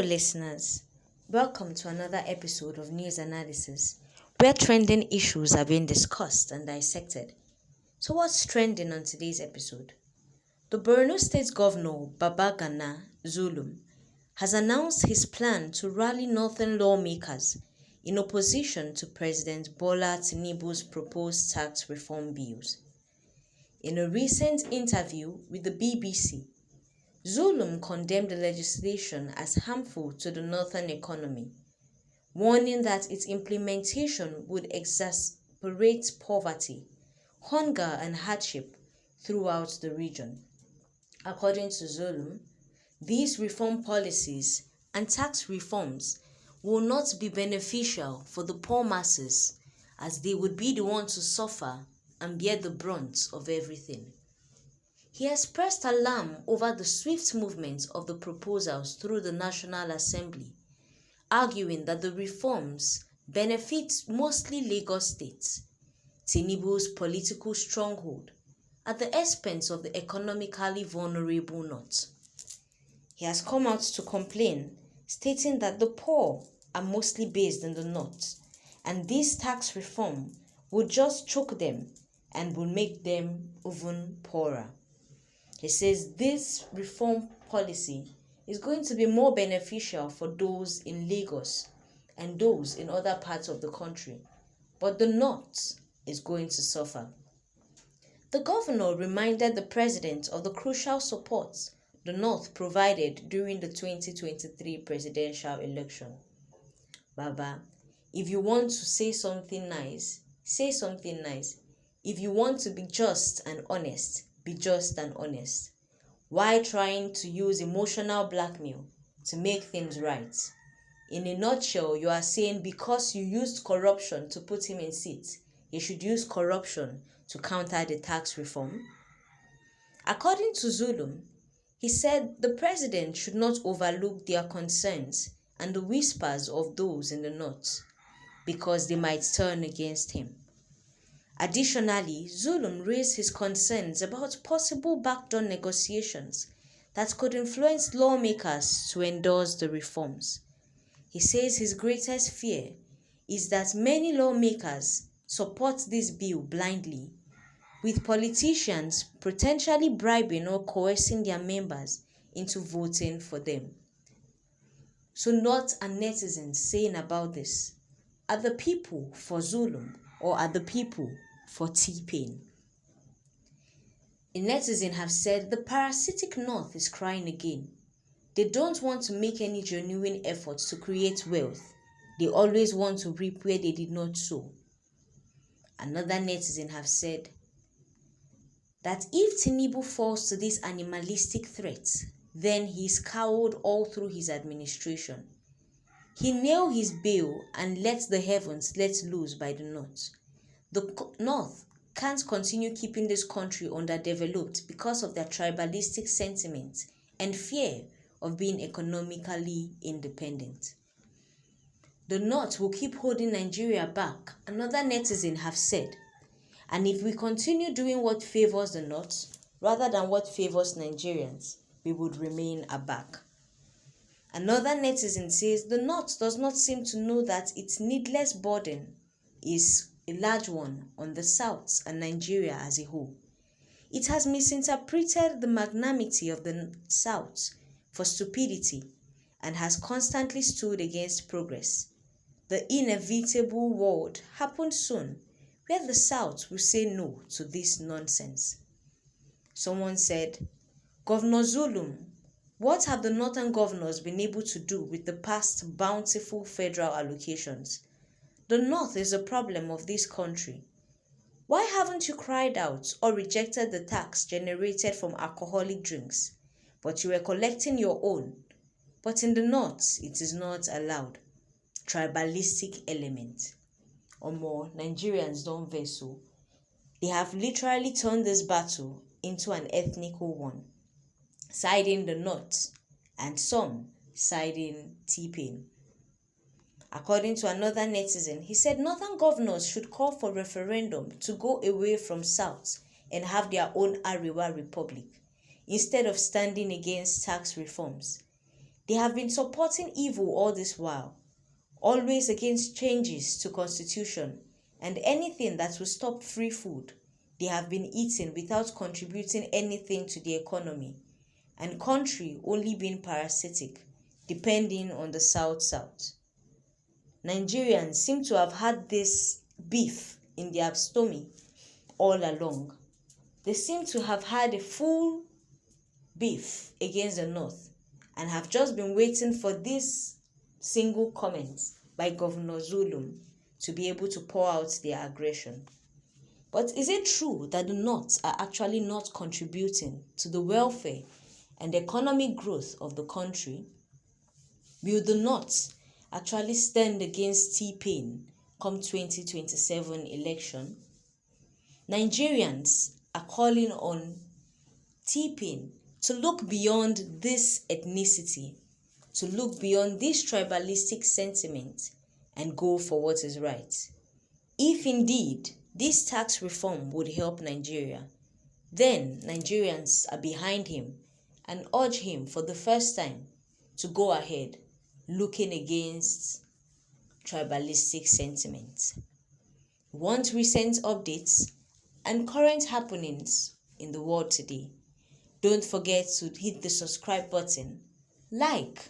listeners. Welcome to another episode of News Analysis, where trending issues are being discussed and dissected. So, what's trending on today's episode? The Borno State Governor Babagana Zulum has announced his plan to rally northern lawmakers in opposition to President Bola Tinubu's proposed tax reform bills. In a recent interview with the BBC, Zulum condemned the legislation as harmful to the northern economy, warning that its implementation would exacerbate poverty, hunger, and hardship throughout the region. According to Zulum, these reform policies and tax reforms will not be beneficial for the poor masses, as they would be the ones to suffer and bear the brunt of everything. He expressed alarm over the swift movement of the proposals through the National Assembly, arguing that the reforms benefit mostly Lagos State, Tinubu's political stronghold, at the expense of the economically vulnerable North. He has come out to complain, stating that the poor are mostly based in the North, and this tax reform would just choke them and will make them even poorer. He says this reform policy is going to be more beneficial for those in Lagos and those in other parts of the country, but the North is going to suffer. The governor reminded the president of the crucial support the North provided during the 2023 presidential election. Baba, if you want to say something nice, say something nice. If you want to be just and honest, be just and honest. Why trying to use emotional blackmail to make things right? In a nutshell, you are saying because you used corruption to put him in seat, you should use corruption to counter the tax reform? According to Zulum, he said the president should not overlook their concerns and the whispers of those in the North, because they might turn against him. Additionally, Zulum raised his concerns about possible backdoor negotiations that could influence lawmakers to endorse the reforms. He says his greatest fear is that many lawmakers support this bill blindly, with politicians potentially bribing or coercing their members into voting for them. So what are netizens saying about this? Are the people for Zulum or are the people for T-Pain? A netizen have said the parasitic North is crying again. They don't want to make any genuine efforts to create wealth. They always want to reap where they did not sow. Another netizen have said that if Tinubu falls to these animalistic threats, then he is cowed all through his administration. He nailed his bill and let the heavens let loose by the North. The North can't continue keeping this country underdeveloped because of their tribalistic sentiments and fear of being economically independent. The North will keep holding Nigeria back, another netizen have said, and if we continue doing what favors the North rather than what favors Nigerians, we would remain aback. Another netizen says the North does not seem to know that its needless burden is a large one on the South and Nigeria as a whole. It has misinterpreted the magnanimity of the South for stupidity and has constantly stood against progress. The inevitable world happened soon, where the South will say no to this nonsense. Someone said, Governor Zulum, what have the northern governors been able to do with the past bountiful federal allocations? The North is a problem of this country. Why haven't you cried out or rejected the tax generated from alcoholic drinks? But you were collecting your own. But in the North, it is not allowed. Tribalistic element. Or more, Nigerians don't vessel. They have literally turned this battle into an ethnical one, siding the North and some siding T-Pain. According to another netizen, he said northern governors should call for referendum to go away from South and have their own Arewa Republic, instead of standing against tax reforms. They have been supporting evil all this while, always against changes to constitution and anything that will stop free food. They have been eating without contributing anything to the economy, and country only being parasitic, depending on the South. Nigerians seem to have had this beef in their stomach all along. They seem to have had a full beef against the North and have just been waiting for this single comment by Governor Zulum to be able to pour out their aggression. But is it true that the North are actually not contributing to the welfare and economic growth of the country? Will the North actually stand against T-Pain come 2027 election? Nigerians are calling on T-Pain to look beyond this ethnicity, to look beyond this tribalistic sentiment and go for what is right. If indeed this tax reform would help Nigeria, then Nigerians are behind him and urge him for the first time to go ahead looking against tribalistic sentiments. Want recent updates and current happenings in the world today? Don't forget to hit the subscribe button, like,